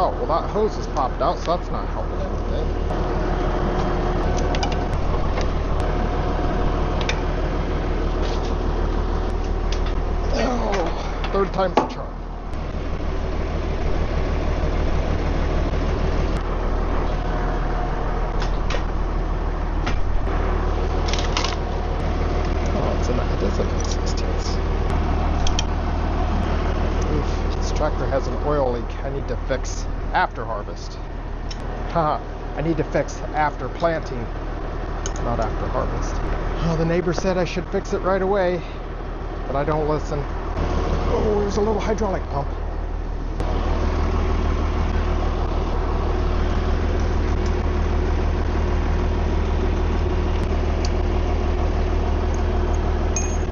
Oh, well that hose is popped out, so that's not helping anything. Oh, third time's the charm. It is an 16th. Oof, this tractor has an oil leak I need to fix after harvest. Haha, I need to fix after planting, not after harvest. Oh, the neighbor said I should fix it right away, but I don't listen. Oh, there's a little hydraulic pump.